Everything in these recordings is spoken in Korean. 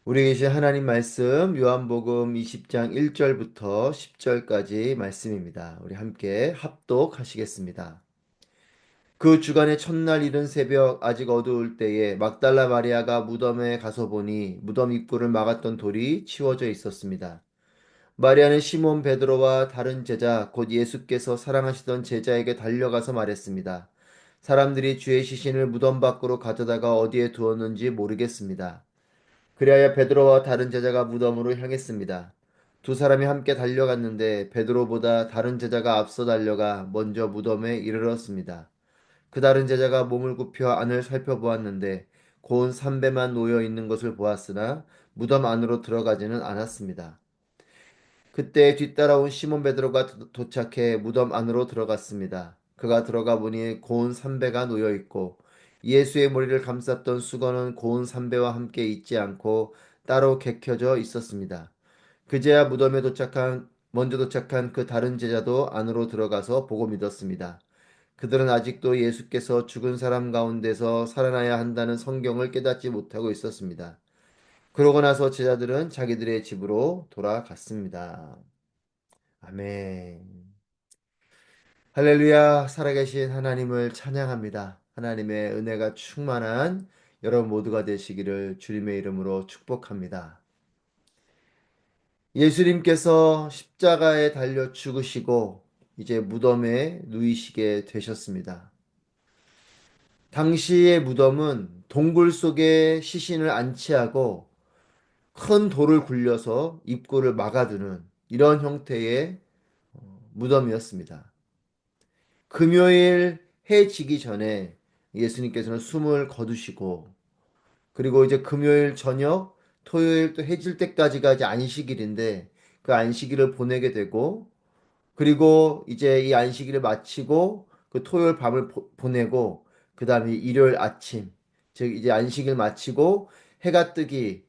우리 계신 하나님 말씀 요한복음 20장 1절부터 10절까지 말씀입니다. 우리 함께 합독하시겠습니다. 그 주간의 첫날 이른 새벽 아직 어두울 때에 막달라 마리아가 무덤에 가서 보니 무덤 입구를 막았던 돌이 치워져 있었습니다. 마리아는 시몬 베드로와 다른 제자 곧 예수께서 사랑하시던 제자에게 달려가서 말했습니다. 사람들이 주의 시신을 무덤 밖으로 가져다가 어디에 두었는지 모르겠습니다. 그리하여 베드로와 다른 제자가 무덤으로 향했습니다. 두 사람이 함께 달려갔는데 베드로보다 다른 제자가 앞서 달려가 먼저 무덤에 이르렀습니다. 그 다른 제자가 몸을 굽혀 안을 살펴보았는데 고운 삼배만 놓여 있는 것을 보았으나 무덤 안으로 들어가지는 않았습니다. 그때 뒤따라온 시몬 베드로가 도착해 무덤 안으로 들어갔습니다. 그가 들어가 보니 고운 삼배가 놓여 있고 예수의 머리를 감쌌던 수건은 고운 삼배와 함께 있지 않고 따로 개켜져 있었습니다. 그제야 무덤에 먼저 도착한 그 다른 제자도 안으로 들어가서 보고 믿었습니다. 그들은 아직도 예수께서 죽은 사람 가운데서 살아나야 한다는 성경을 깨닫지 못하고 있었습니다. 그러고 나서 제자들은 자기들의 집으로 돌아갔습니다. 아멘. 할렐루야, 살아계신 하나님을 찬양합니다. 하나님의 은혜가 충만한 여러분 모두가 되시기를 주님의 이름으로 축복합니다. 예수님께서 십자가에 달려 죽으시고 이제 무덤에 누이시게 되셨습니다. 당시의 무덤은 동굴 속에 시신을 안치하고 큰 돌을 굴려서 입구를 막아두는 이런 형태의 무덤이었습니다. 금요일 해 지기 전에 예수님께서는 숨을 거두시고 그리고 이제 금요일 저녁 토요일 또 해질 때까지가 이제 안식일인데 그 안식일을 보내게 되고 그리고 이제 이 안식일을 마치고 그 토요일 밤을 보내고 그 다음에 일요일 아침 즉 이제 안식일 마치고 해가 뜨기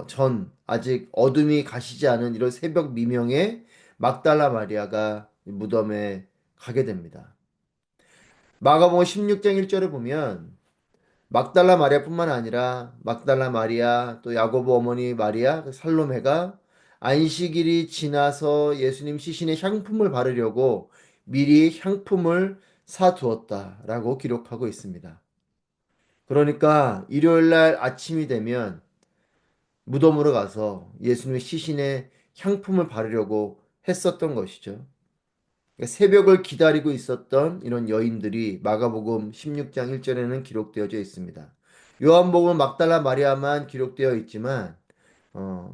전 아직 어둠이 가시지 않은 이런 새벽 미명에 막달라 마리아가 무덤에 가게 됩니다. 마가복음 16장 1절에 보면 막달라 마리아뿐만 아니라 막달라 마리아 또 야고보 어머니 마리아 그 살로메가 안식일이 지나서 예수님 시신에 향품을 바르려고 미리 향품을 사두었다라고 기록하고 있습니다. 그러니까 일요일 날 아침이 되면 무덤으로 가서 예수님의 시신에 향품을 바르려고 했었던 것이죠. 그러니까 새벽을 기다리고 있었던 이런 여인들이 마가복음 16장 1절에는 기록되어져 있습니다. 요한복음 막달라 마리아만 기록되어 있지만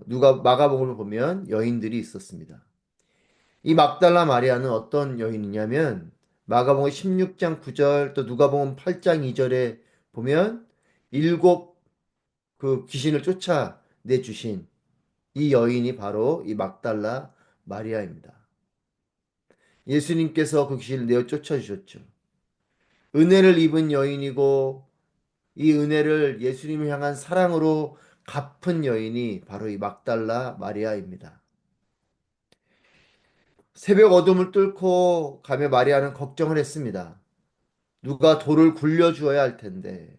누가 마가복음을 보면 여인들이 있었습니다. 이 막달라 마리아는 어떤 여인이냐면 마가복음 16장 9절 또 누가복음 8장 2절에 보면 일곱 그 귀신을 쫓아내 주신 이 여인이 바로 이 막달라 마리아입니다. 예수님께서 그 귀신을 내어 쫓아주셨죠. 은혜를 입은 여인이고 이 은혜를 예수님을 향한 사랑으로 갚은 여인이 바로 이 막달라 마리아입니다. 새벽 어둠을 뚫고 가며 마리아는 걱정을 했습니다. 누가 돌을 굴려주어야 할 텐데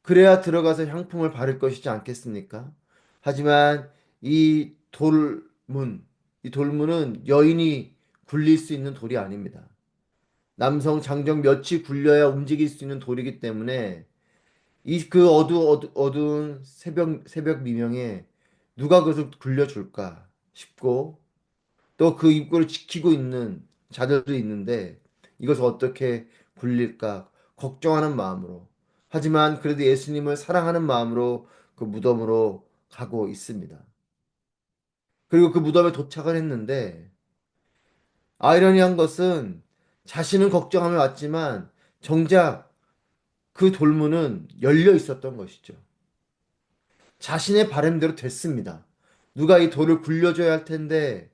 그래야 들어가서 향품을 바를 것이지 않겠습니까? 하지만 이 돌문, 이 돌문은 여인이 굴릴 수 있는 돌이 아닙니다. 남성 장정 몇이 굴려야 움직일 수 있는 돌이기 때문에 이 그 어두운 새벽 미명에 누가 그것을 굴려줄까 싶고 또 그 입구를 지키고 있는 자들도 있는데 이것을 어떻게 굴릴까 걱정하는 마음으로 하지만 그래도 예수님을 사랑하는 마음으로 그 무덤으로 가고 있습니다. 그리고 그 무덤에 도착을 했는데 아이러니한 것은 자신은 걱정하며 왔지만 정작 그 돌문은 열려 있었던 것이죠. 자신의 바람대로 됐습니다. 누가 이 돌을 굴려줘야 할 텐데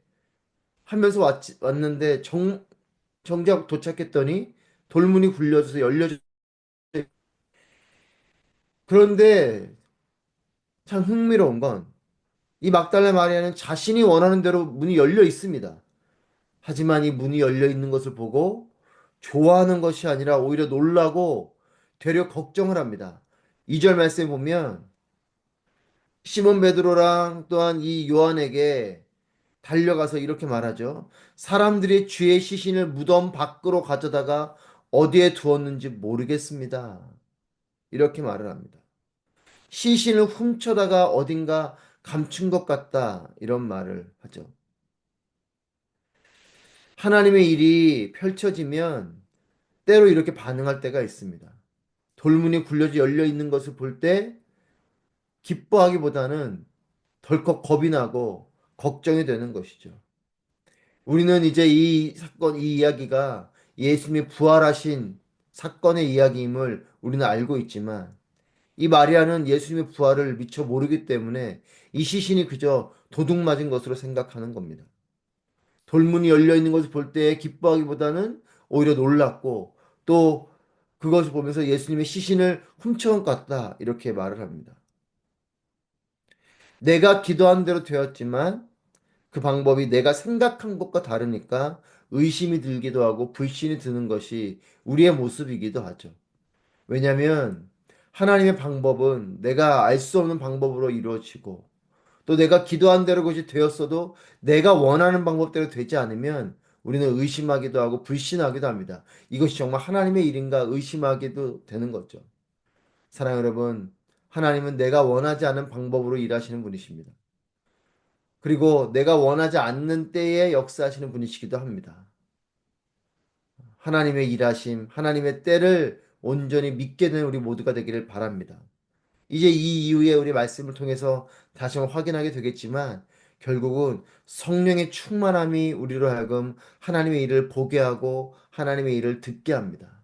하면서 왔는데 정작 도착했더니 돌문이 굴려져서 열려져. 그런데 참 흥미로운 건 이 막달라 마리아는 자신이 원하는 대로 문이 열려 있습니다. 하지만 이 문이 열려 있는 것을 보고 좋아하는 것이 아니라 오히려 놀라고 되려 걱정을 합니다. 2절 말씀에 보면 시몬 베드로랑 또한 이 요한에게 달려가서 이렇게 말하죠. 사람들이 주의 시신을 무덤 밖으로 가져다가 어디에 두었는지 모르겠습니다. 이렇게 말을 합니다. 시신을 훔쳐다가 어딘가 감춘 것 같다. 이런 말을 하죠. 하나님의 일이 펼쳐지면 때로 이렇게 반응할 때가 있습니다. 돌문이 굴려져 열려 있는 것을 볼 때 기뻐하기보다는 덜컥 겁이 나고 걱정이 되는 것이죠. 우리는 이제 이 사건, 이 이야기가 예수님이 부활하신 사건의 이야기임을 우리는 알고 있지만 이 마리아는 예수님의 부활을 미처 모르기 때문에 이 시신이 그저 도둑 맞은 것으로 생각하는 겁니다. 돌문이 열려 있는 것을 볼 때 기뻐하기보다는 오히려 놀랐고 또 그것을 보면서 예수님의 시신을 훔쳐온 것 같다 이렇게 말을 합니다. 내가 기도한 대로 되었지만 그 방법이 내가 생각한 것과 다르니까 의심이 들기도 하고 불신이 드는 것이 우리의 모습이기도 하죠. 왜냐하면 하나님의 방법은 내가 알 수 없는 방법으로 이루어지고 또 내가 기도한 대로 그것이 되었어도 내가 원하는 방법대로 되지 않으면 우리는 의심하기도 하고 불신하기도 합니다. 이것이 정말 하나님의 일인가 의심하기도 되는 거죠. 사랑하는 여러분, 하나님은 내가 원하지 않은 방법으로 일하시는 분이십니다. 그리고 내가 원하지 않는 때에 역사하시는 분이시기도 합니다. 하나님의 일하심, 하나님의 때를 온전히 믿게 되는 우리 모두가 되기를 바랍니다. 이제 이 이후에 우리 말씀을 통해서 다시 한번 확인하게 되겠지만 결국은 성령의 충만함이 우리로 하여금 하나님의 일을 보게 하고 하나님의 일을 듣게 합니다.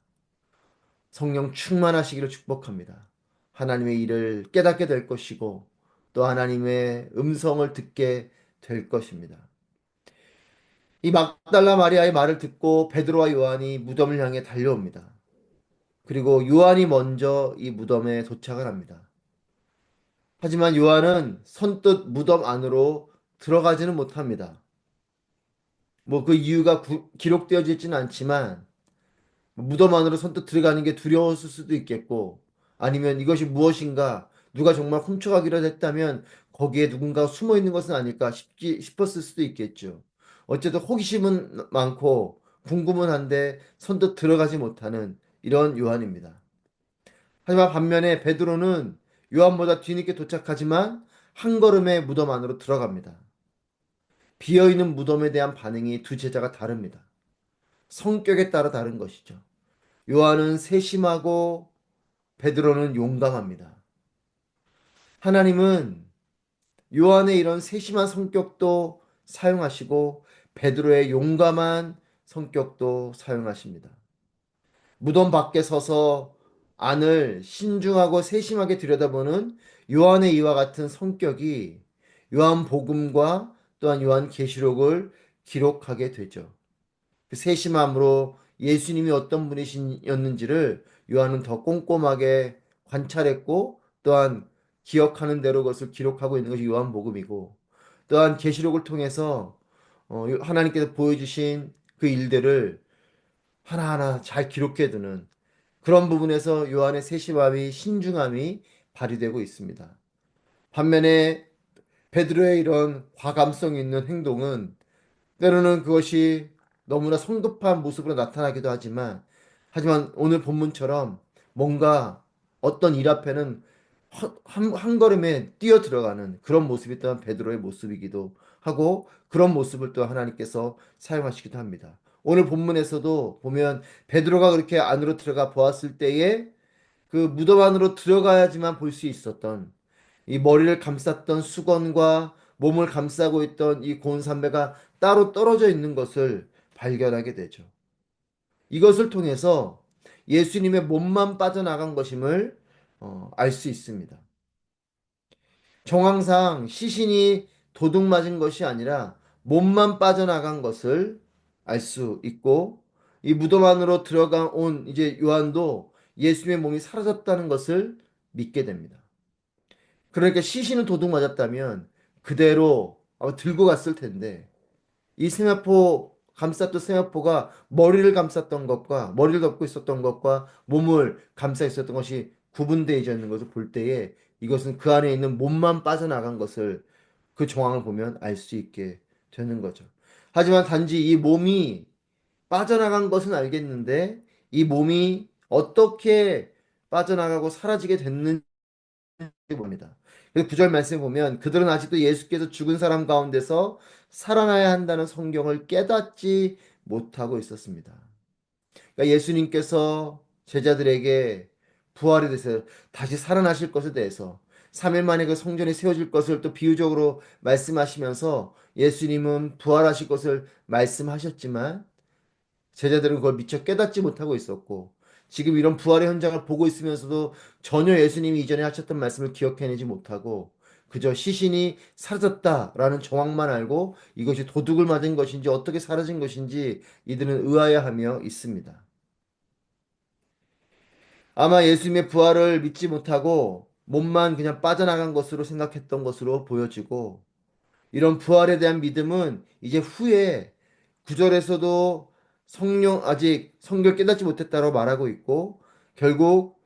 성령 충만하시기를 축복합니다. 하나님의 일을 깨닫게 될 것이고 또 하나님의 음성을 듣게 될 것입니다. 이 막달라 마리아의 말을 듣고 베드로와 요한이 무덤을 향해 달려옵니다. 그리고 요한이 먼저 이 무덤에 도착을 합니다. 하지만 요한은 선뜻 무덤 안으로 들어가지는 못합니다. 뭐 그 이유가 기록되어져 있지는 않지만 무덤 안으로 선뜻 들어가는 게 두려웠을 수도 있겠고 아니면 이것이 무엇인가 누가 정말 훔쳐가기로 했다면 거기에 누군가 숨어 있는 것은 아닐까 싶었을 수도 있겠죠. 어쨌든 호기심은 많고 궁금은 한데 선뜻 들어가지 못하는 이런 요한입니다. 하지만 반면에 베드로는 요한보다 뒤늦게 도착하지만 한 걸음에 무덤 안으로 들어갑니다. 비어있는 무덤에 대한 반응이 두 제자가 다릅니다. 성격에 따라 다른 것이죠. 요한은 세심하고 베드로는 용감합니다. 하나님은 요한의 이런 세심한 성격도 사용하시고 베드로의 용감한 성격도 사용하십니다. 무덤 밖에 서서 안을 신중하고 세심하게 들여다보는 요한의 이와 같은 성격이 요한복음과 또한 요한계시록을 기록하게 되죠. 그 세심함으로 예수님이 어떤 분이셨는지를 요한은 더 꼼꼼하게 관찰했고 또한 기억하는 대로 그것을 기록하고 있는 것이 요한복음이고 또한 계시록을 통해서 하나님께서 보여주신 그 일들을 하나하나 잘 기록해두는 그런 부분에서 요한의 세심함이 신중함이 발휘되고 있습니다. 반면에 베드로의 이런 과감성 있는 행동은 때로는 그것이 너무나 성급한 모습으로 나타나기도 하지만 오늘 본문처럼 뭔가 어떤 일 앞에는 한 걸음에 뛰어 들어가는 그런 모습이 또한 베드로의 모습이기도 하고 그런 모습을 또 하나님께서 사용하시기도 합니다. 오늘 본문에서도 보면 베드로가 그렇게 안으로 들어가 보았을 때에 그 무덤 안으로 들어가야지만 볼 수 있었던 이 머리를 감쌌던 수건과 몸을 감싸고 있던 이 고운 담배가 따로 떨어져 있는 것을 발견하게 되죠. 이것을 통해서 예수님의 몸만 빠져나간 것임을 알 수 있습니다. 정황상 시신이 도둑 맞은 것이 아니라 몸만 빠져나간 것을 알 수 있고 이 무덤 안으로 들어가 온 이제 요한도 예수님의 몸이 사라졌다는 것을 믿게 됩니다. 그러니까 시신은 도둑 맞았다면 그대로 아마 들고 갔을 텐데 이 세마포 감쌌던 세마포가 머리를 감쌌던 것과 머리를 덮고 있었던 것과 몸을 감싸 있었던 것이 구분되어 있는 것을 볼 때에 이것은 그 안에 있는 몸만 빠져나간 것을 그 정황을 보면 알 수 있게 되는 거죠. 하지만 단지 이 몸이 빠져나간 것은 알겠는데 이 몸이 어떻게 빠져나가고 사라지게 됐는지 봅니다. 그래서 9절 말씀 보면 그들은 아직도 예수께서 죽은 사람 가운데서 살아나야 한다는 성경을 깨닫지 못하고 있었습니다. 그러니까 예수님께서 제자들에게 부활에 대해서 다시 살아나실 것에 대해서 3일 만에 그 성전이 세워질 것을 또 비유적으로 말씀하시면서 예수님은 부활하실 것을 말씀하셨지만 제자들은 그걸 미처 깨닫지 못하고 있었고 지금 이런 부활의 현장을 보고 있으면서도 전혀 예수님이 이전에 하셨던 말씀을 기억해내지 못하고 그저 시신이 사라졌다라는 정황만 알고 이것이 도둑을 맞은 것인지 어떻게 사라진 것인지 이들은 의아해하며 있습니다. 아마 예수님의 부활을 믿지 못하고 몸만 그냥 빠져나간 것으로 생각했던 것으로 보여지고 이런 부활에 대한 믿음은 이제 후에 구절에서도 성령 아직 성결 깨닫지 못했다고 말하고 있고 결국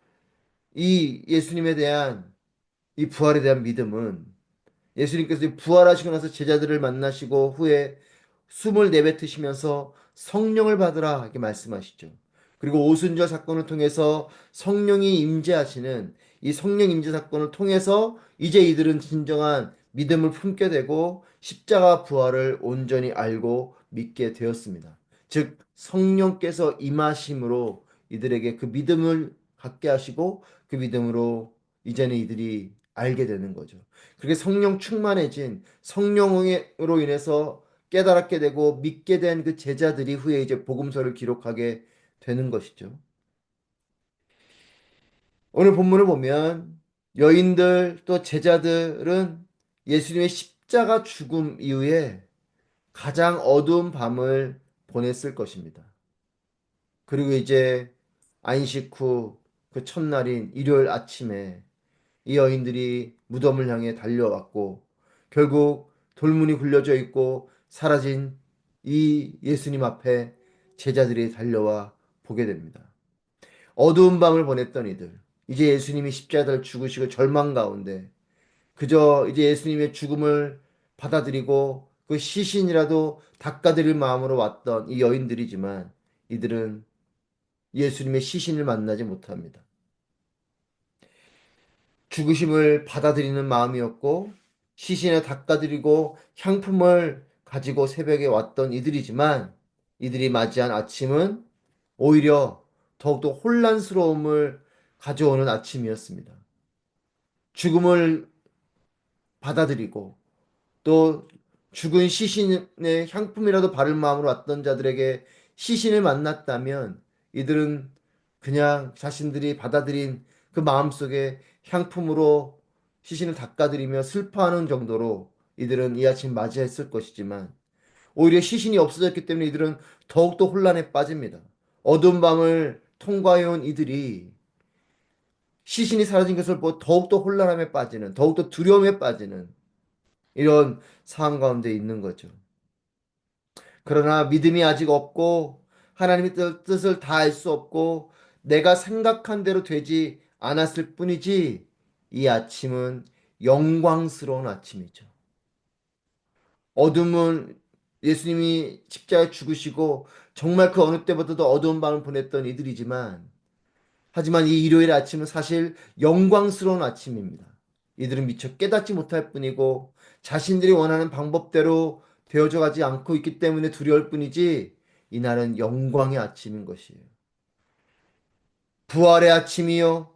이 예수님에 대한 이 부활에 대한 믿음은 예수님께서 부활하시고 나서 제자들을 만나시고 후에 숨을 내뱉으시면서 성령을 받으라 이렇게 말씀하시죠. 그리고 오순절 사건을 통해서 성령이 임재하시는 이 성령 임재 사건을 통해서 이제 이들은 진정한 믿음을 품게 되고 십자가 부활을 온전히 알고 믿게 되었습니다. 즉 성령께서 임하심으로 이들에게 그 믿음을 갖게 하시고 그 믿음으로 이제는 이들이 알게 되는 거죠. 그렇게 성령 충만해진 성령으로 인해서 깨달았게 되고 믿게 된 그 제자들이 후에 이제 복음서를 기록하게 되는 것이죠. 오늘 본문을 보면 여인들 또 제자들은 예수님의 십자가 죽음 이후에 가장 어두운 밤을 보냈을 것입니다. 그리고 이제 안식 후 그 첫날인 일요일 아침에 이 여인들이 무덤을 향해 달려왔고 결국 돌문이 굴려져 있고 사라진 이 예수님 앞에 제자들이 달려와 보게 됩니다. 어두운 밤을 보냈던 이들, 이제 예수님이 십자가를 죽으시고 절망 가운데 그저 이제 예수님의 죽음을 받아들이고 그 시신이라도 닦아드릴 마음으로 왔던 이 여인들이지만 이들은 예수님의 시신을 만나지 못합니다. 죽으심을 받아들이는 마음이었고 시신에 닦아드리고 향품을 가지고 새벽에 왔던 이들이지만 이들이 맞이한 아침은 오히려 더욱더 혼란스러움을 가져오는 아침이었습니다. 죽음을 받아들이고 또 죽은 시신의 향품이라도 바를 마음으로 왔던 자들에게 시신을 만났다면 이들은 그냥 자신들이 받아들인 그 마음속에 향품으로 시신을 닦아드리며 슬퍼하는 정도로 이들은 이 아침 맞이했을 것이지만 오히려 시신이 없어졌기 때문에 이들은 더욱더 혼란에 빠집니다. 어두운 밤을 통과해온 이들이 시신이 사라진 것을 보고 더욱더 혼란함에 빠지는, 더욱더 두려움에 빠지는 이런 상황 가운데 있는 거죠. 그러나 믿음이 아직 없고 하나님의 뜻을 다 알 수 없고 내가 생각한 대로 되지 않았을 뿐이지 이 아침은 영광스러운 아침이죠. 어둠은 예수님이 십자가에 죽으시고 정말 그 어느 때보다도 어두운 밤을 보냈던 이들이지만 하지만 이 일요일 아침은 사실 영광스러운 아침입니다. 이들은 미처 깨닫지 못할 뿐이고 자신들이 원하는 방법대로 되어져 가지 않고 있기 때문에 두려울 뿐이지 이날은 영광의 아침인 것이에요. 부활의 아침이요.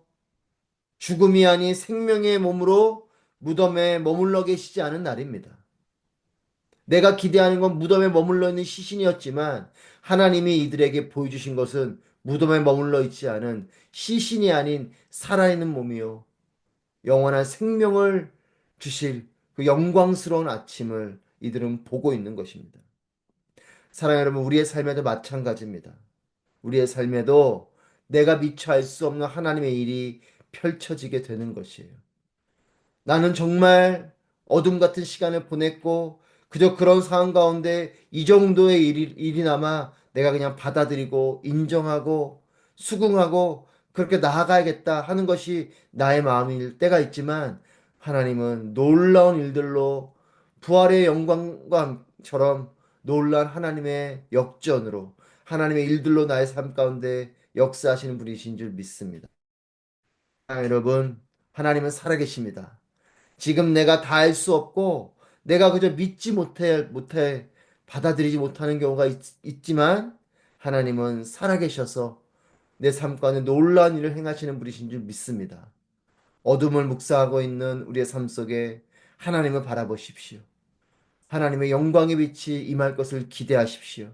죽음이 아닌 생명의 몸으로 무덤에 머물러 계시지 않은 날입니다. 내가 기대하는 건 무덤에 머물러 있는 시신이었지만 하나님이 이들에게 보여주신 것은 무덤에 머물러 있지 않은 시신이 아닌 살아있는 몸이요. 영원한 생명을 주실 그 영광스러운 아침을 이들은 보고 있는 것입니다. 사랑하는 여러분, 우리의 삶에도 마찬가지입니다. 우리의 삶에도 내가 미처 알 수 없는 하나님의 일이 펼쳐지게 되는 것이에요. 나는 정말 어둠 같은 시간을 보냈고 그저 그런 상황 가운데 이 정도의 일이나마 내가 그냥 받아들이고 인정하고 수긍하고 그렇게 나아가야겠다 하는 것이 나의 마음일 때가 있지만 하나님은 놀라운 일들로 부활의 영광처럼 놀라운 하나님의 역전으로 하나님의 일들로 나의 삶 가운데 역사하시는 분이신 줄 믿습니다. 여러분, 하나님은 살아계십니다. 지금 내가 다 할 수 없고 내가 그저 믿지 못해 받아들이지 못하는 경우가 있지만 하나님은 살아계셔서 내 삶 가운데 놀라운 일을 행하시는 분이신 줄 믿습니다. 어둠을 묵상하고 있는 우리의 삶 속에 하나님을 바라보십시오. 하나님의 영광의 빛이 임할 것을 기대하십시오.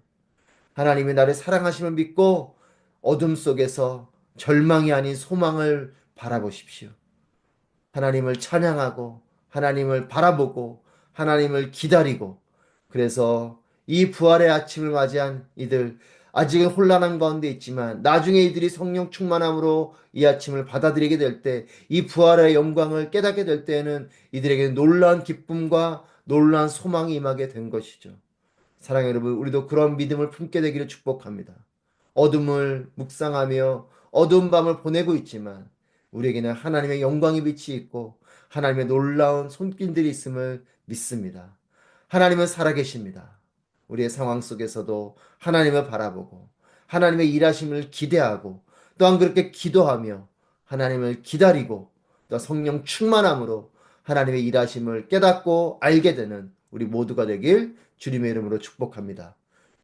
하나님이 나를 사랑하심을 믿고 어둠 속에서 절망이 아닌 소망을 바라보십시오. 하나님을 찬양하고 하나님을 바라보고 하나님을 기다리고 그래서 이 부활의 아침을 맞이한 이들 아직은 혼란한 가운데 있지만 나중에 이들이 성령 충만함으로 이 아침을 받아들이게 될 때 이 부활의 영광을 깨닫게 될 때에는 이들에게 놀라운 기쁨과 놀라운 소망이 임하게 된 것이죠. 사랑하는 여러분, 우리도 그런 믿음을 품게 되기를 축복합니다. 어둠을 묵상하며 어두운 밤을 보내고 있지만 우리에게는 하나님의 영광의 빛이 있고 하나님의 놀라운 손길들이 있음을 믿습니다. 하나님은 살아계십니다. 우리의 상황 속에서도 하나님을 바라보고 하나님의 일하심을 기대하고 또한 그렇게 기도하며 하나님을 기다리고 또 성령 충만함으로 하나님의 일하심을 깨닫고 알게 되는 우리 모두가 되길 주님의 이름으로 축복합니다.